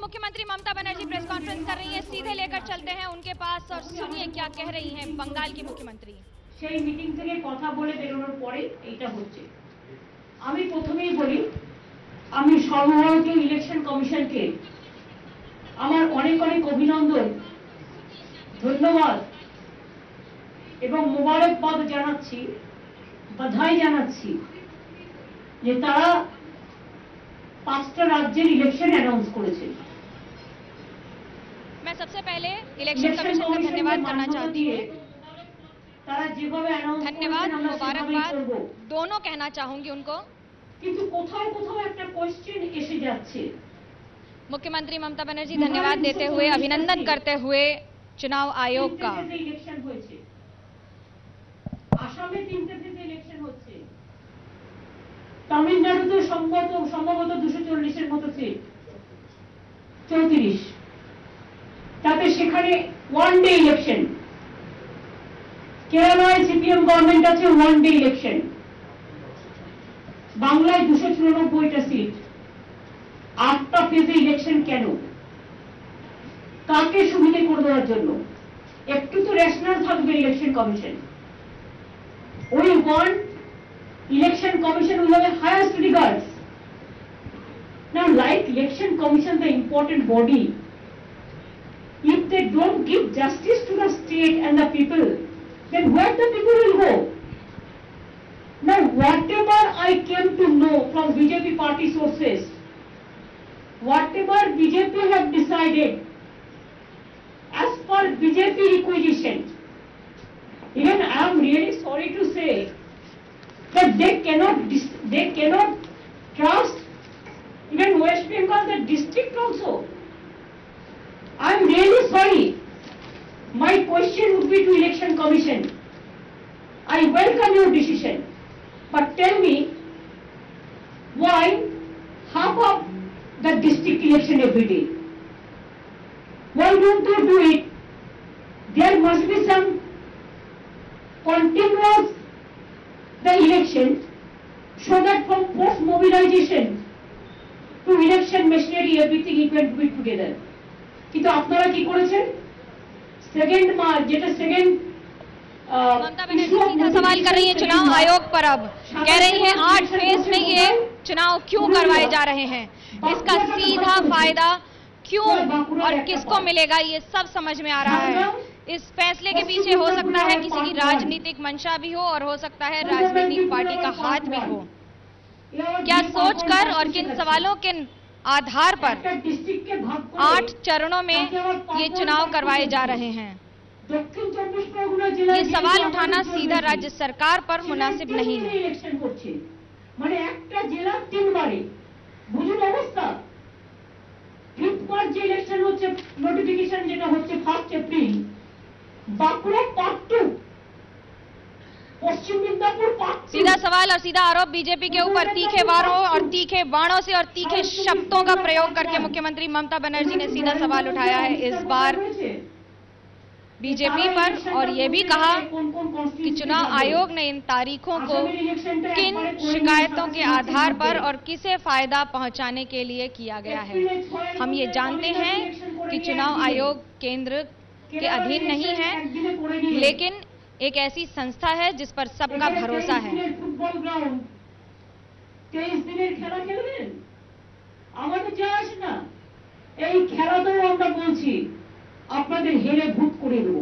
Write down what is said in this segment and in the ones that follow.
मुख्यमंत्री Mamata Banerjee press conference कर रही हैं, सीधे लेकर चलते हैं उनके पास और सुनिए क्या कह रही हैं बंगाल की मुख्यमंत्री। সেই মিটিং থেকে কথা বলে বেরোনোর পরে এইটা হচ্ছে। আমি প্রথমেই বলি, আমি সর্বভারতীয় ইলেকশন কমিশনকে আমার অনেক অনেক অভিনন্দন, ধন্যবাদ এবং মোবারকবাদ জানাচ্ছি, বাধাই জানাচ্ছি যে তারা 5টা রাজ্যের ইলেকশন অ্যানাউন্স করেছে। मैं सबसे पहले इलेक्शन कमीशन का धन्यवाद करना चाहती हूँ। धन्यवाद, मुबारकबाद दोनों कहना चाहूंगी उनको। मुख्यमंत्री ममता बनर्जी धन्यवाद देते हुए, अभिनंदन करते हुए चुनाव आयोग का। तमिलनाडुते সম্ভবত 240 এর মতো সিট, 34 তাতে সেখানে ওয়ান ডে ইলেকশন। কেরালায় সিপিএম গভর্নমেন্ট আছে ওয়ান ডে ইলেকশন। বাংলায় 294টা সিট, 8টা ফেজে ইলেকশন। কেন? কাকে সুবিধা করে দেওয়ার জন্য? একটু তো রেশনাল থাকবে ইলেকশন কমিশন। ওই one Election Commission will have the highest regards. Now, like Election Commission, the important body, if they don't give justice to the state and the people, then where the people will go? Now, whatever I came to know from BJP party sources, whatever BJP have decided, as per BJP requisition, even I am really sorry to say, that they cannot trust even West Bengal, the district also. I am really sorry. My question would be to Election Commission. I welcome your decision, but tell me why half of the district election every day? Why don't you do it? There must be some continuous the election, so that from post mobilization to election machinery everything is going to be together. কিন্তু আপনারা কি করেছেন? Second मार्च যেটা second Mamata Banerjee सीधा सवाल कर रही है चुनाव आयोग पर। अब कह रही है 8 फेज में ये चुनाव क्यों करवाए जा रहे हैं, इसका सीधा फायदा क्यों और किसको मिलेगा, ये सब समझ में आ रहा है। इस फैसले के पीछे हो सकता है किसी की राजनीतिक मंशा भी हो और हो सकता है राजनीतिक पार्टी का हाथ भी हो। क्या सोचकर और किन सवालों के आधार पर 8 चरणों में ये चुनाव करवाए जा रहे हैं? ये सवाल उठाना सीधा राज्य सरकार पर मुनासिब नहीं है। नोटिफिकेशन যেটা হচ্ছে 1 এপ্রিল, बांकुड़ा पार्ट 2, पश्चिम मिदनापुर पार्ट 2। सीधा सवाल और सीधा आरोप बीजेपी के ऊपर तीखे वारों और तीखे बाणों से और तीखे शब्दों का प्रयोग करके मुख्यमंत्री ममता बनर्जी ने सीधा सवाल उठाया है इस बार बीजेपी पर, और ये भी कहा कि चुनाव आयोग ने इन तारीखों को किन शिकायतों के आधार पर और किसे फायदा पहुंचाने के लिए किया गया है। हम ये जानते हैं कि चुनाव आयोग केंद्र के अधीन नहीं है, लेकिन एक ऐसी संस्था है जिस पर सबका भरोसा है। 23 দিনের খেলা খেলবেন, আমাদের যা আসে না। এই খেলাতেও আমরা বলছি আপনাদের হেরে ভূত করে দেব।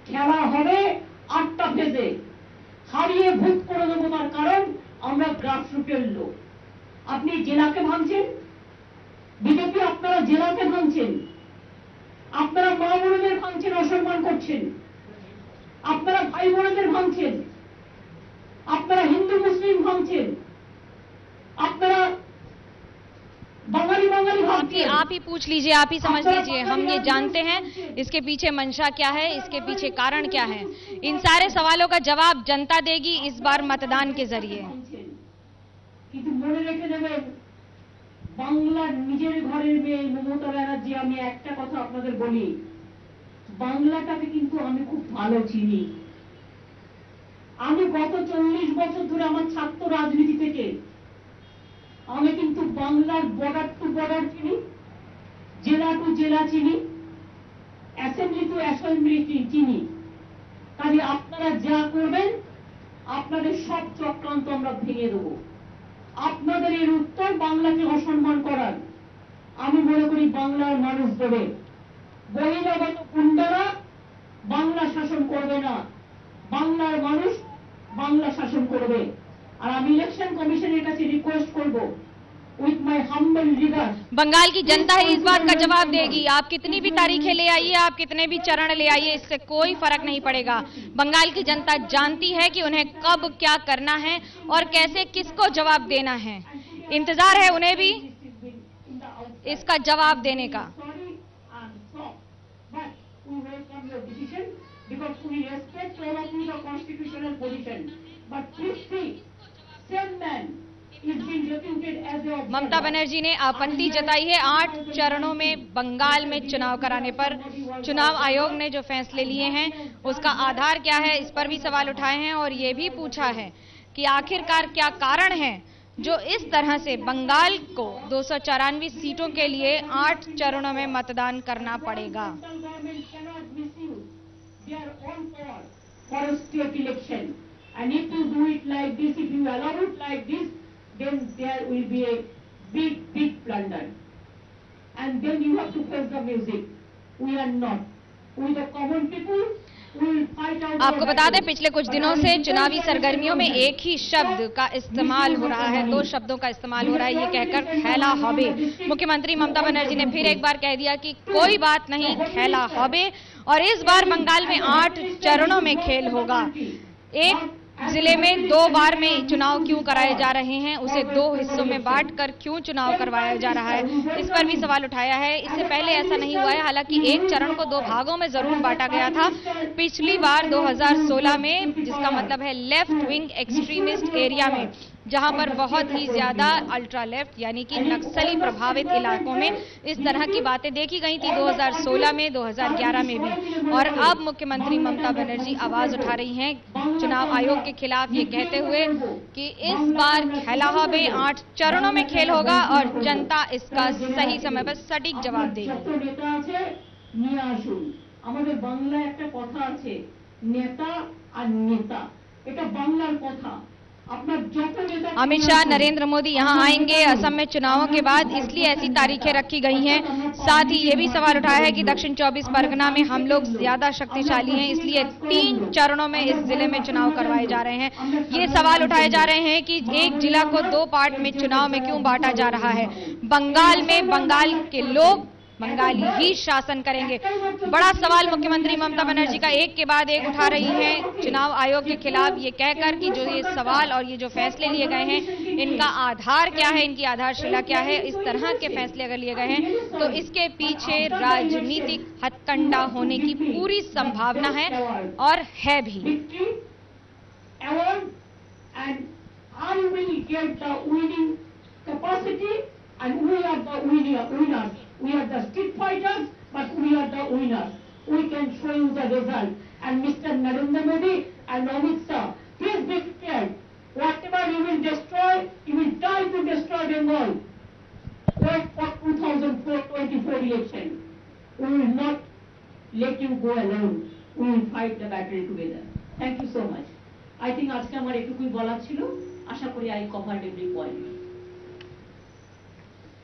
খেলা হবে 8টা ফেজে, হারিয়ে ভূত করে দেবো। তার কারণ আমরা গ্রাসরুটের লোক। আপনি জেলাকে ভাঙছেন, বিজেপি আপনারা জেলাকে ভাঙছেন, আপনারা মা বোনদের ভাঙছেন, অসম্মান করছেন, আপনারা ভাই বোনদের ভাঙছেন, আপনারা হিন্দু মুসলিম ভাঙছেন, আপনারা बांगाली आप ही पूछ लीजिए, आप ही समझ लीजिए। हम ये जानते हैं इसके पीछे मंशा क्या है, इसके पीछे कारण क्या है। इन सारे सवालों का जवाब जनता देगी इस बार मतदान के जरिए। বাংলার নিজের ঘরের মেয়ে মমতা ব্যানার্জি, আমি একটা কথা আপনাদের বলি, বাংলাটাকে কিন্তু আমি খুব ভালো চিনি। আমি গত 40 বছর ধরে আমার ছাত্র রাজনীতি থেকে আমি কিন্তু বাংলার বর্ডার টু বর্ডার চিনি, জেলা টু জেলা চিনি, অ্যাসেম্বলি টু অ্যাসেম্বলি চিনি। কাজে আপনারা যা করবেন আপনাদের সব চক্রান্ত আমরা ভেঙে দেবো। আপনাদের এর উত্তর বাংলাকে অসম্মান করার আমি মনে করি বাংলার মানুষ দেবে। বহিরাগত গুন্ডারা বাংলা শাসন করবে না, বাংলার মানুষ বাংলা শাসন করবে। আর আমি ইলেকশন কমিশনের কাছে রিকোয়েস্ট করব, with my humble regards, Bengal की जनता ही इस बात का जवाब देगी। आप कितनी भी तारीखें ले आइए, आप कितने भी चरण ले आइए, इससे कोई फर्क नहीं पड़ेगा। बंगाल की जनता जानती है कि उन्हें कब क्या करना है और कैसे किसको जवाब देना है। इंतजार है उन्हें भी इसका जवाब देने का। sorry and soft, but we welcome your decision because we respect all of you the constitutional position. But please see, same man is being reputed as a Mamata Banerjee ने आपत्ति जताई है 8 चरणों में बंगाल में चुनाव कराने पर। चुनाव आयोग ने जो फैसले लिए हैं उसका आधार क्या है, इस पर भी सवाल उठाए हैं और ये भी पूछा है कि आखिरकार क्या कारण है जो इस तरह से बंगाल को 294 सीटों के लिए 8 चरणों में मतदान करना पड़ेगा। Central government cannot misuse their own power for a state election. And if you do it like this, if you allow it like this, then there will be a big blunder. And then you have to face the music. We are not. We the common people, we will fight out. आपको बता दें पिछले कुछ दिनों से चुनावी सरगर्मियों में एक ही शब्द का इस्तेमाल हो रहा है, 2 शब्दों का इस्तेमाल हो रहा है, ये कहकर खैला हबे। मुख्यमंत्री ममता बनर्जी ने फिर एक बार कह दिया कि कोई बात नहीं, खैला हबे। और इस बार बंगाल में 8 चरणों में खेल होगा। एक जिले में 2 बार में चुनाव क्यों कराए जा रहे हैं, उसे 2 हिस्सों में बांटकर क्यों चुनाव करवाया जा रहा है, इस पर भी सवाल उठाया है। इससे पहले ऐसा नहीं हुआ है, हालांकि एक चरण को 2 भागों में जरूर बांटा गया था पिछली बार 2016 में, जिसका मतलब है लेफ्ट विंग एक्सट्रीमिस्ट एरिया में, जहां पर बहुत ही ज्यादा अल्ट्रा लेफ्ट यानी कि नक्सली प्रभावित इलाकों में इस तरह की बातें देखी गई थी 2016 में, 2011 में भी। और अब मुख्यमंत्री ममता बनर्जी आवाज उठा रही हैं चुनाव आयोग के खिलाफ, ये कहते हुए कि इस बार खैला हबे 8 चरणों में खेल होगा और जनता इसका सही समय पर सटीक जवाब देगी। নেতা আছে নিয়ে আসুন। আমাদের বাংলায় একটা কথা আছে, নেতা আর নেতা, এটা বাংলার কথা। अमित शाह नरेंद्र मोदी यहां आएंगे असम में चुनावों के बाद, इसलिए ऐसी तारीखें रखी गई हैं। साथ ही ये भी सवाल उठाया है कि दक्षिण 24 परगना में हम लोग ज्यादा शक्तिशाली हैं, इसलिए 3 चरणों में इस जिले में चुनाव करवाए जा रहे हैं। ये सवाल उठाए जा रहे हैं कि एक जिला को 2 पार्ट में चुनाव में क्यों बांटा जा रहा है। बंगाल में बंगाल के लोग बंगाली ही शासन करेंगे। बड़ा सवाल मुख्यमंत्री ममता बनर्जी का एक के बाद एक उठा रही हैं चुनाव आयोग के खिलाफ, ये कहकर कि जो ये सवाल और ये जो फैसले लिए गए हैं इनका आधार क्या है, इनकी आधारशिला क्या है। इस तरह के फैसले अगर लिए गए हैं तो इसके पीछे राजनीतिक हथकंडा होने की पूरी संभावना है और है भी। We are the street fighters, but we are the winners. We can show you the result. And Mr. Narendra Modi and Amit Shah, please be prepared. Whatever you will destroy, you will try to destroy Bengal. Wait for 2024 election. We will not let you go alone. We will fight the battle together. Thank you so much. I think আজকে আমার এটুকুই বলার ছিল। আশা করি I covered every point.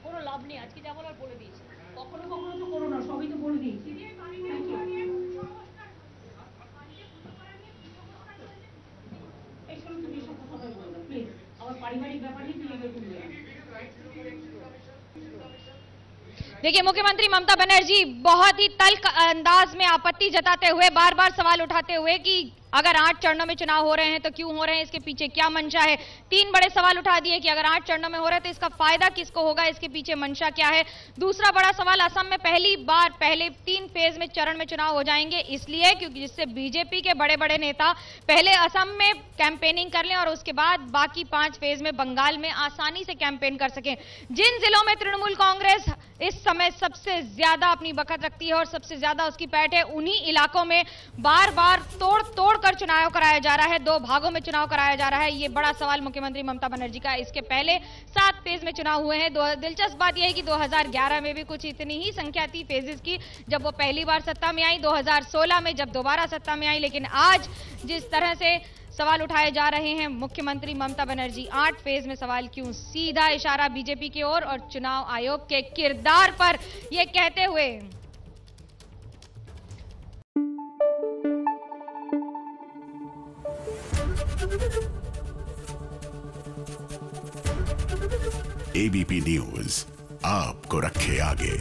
কোনো লাভ নেই, আজকে যা বলার বলে দিয়েছি। কখনো কখনো তো করো না, সবই তো বলে দিয়েছি। देखिए मुख्यमंत्री ममता बनर्जी बहुत ही तल्ख अंदाज में आपत्ति जताते हुए बार बार सवाल उठाते हुए कि अगर 8 चरणों में चुनाव हो रहे हैं तो क्यों हो रहे हैं, इसके पीछे क्या मंशा है। 3 बड़े सवाल उठा दिए कि अगर 8 चरणों में हो रहा है तो इसका फायदा किसको होगा, इसके पीछे मंशा क्या है। दूसरा बड़ा सवाल, असम में पहली बार पहले 3 फेज में चरण में चुनाव हो जाएंगे, इसलिए क्योंकि जिससे बीजेपी के बड़े बड़े नेता पहले असम में कैंपेनिंग कर लें और उसके बाद बाकी 5 फेज में बंगाल में आसानी से कैंपेन कर सकें। जिन जिलों में तृणमूल कांग्रेस इस समय सबसे ज्यादा अपनी बखत रखती है और सबसे ज्यादा उसकी पैठ है, उन्हीं इलाकों में बार बार तोड़ तोड़कर चुनाव कराया जा रहा है, 2 भागों में चुनाव कराया जा रहा है। ये बड़ा सवाल मुख्यमंत्री ममता बनर्जी का। इसके पहले 7 फेज में चुनाव हुए हैं। दिलचस्प बात यह है कि 2011 में भी कुछ इतनी ही संख्या थी फेजेस की जब वो पहली बार सत्ता में आई, 2016 में जब दोबारा सत्ता में आई। लेकिन आज जिस तरह से सवाल उठाए जा रहे हैं मुख्यमंत्री ममता बनर्जी, 8 फेज में सवाल क्यों, सीधा इशारा बीजेपी की ओर और चुनाव आयोग के किरदार पर, यह कहते हुए एबीपी न्यूज आपको रखे आगे।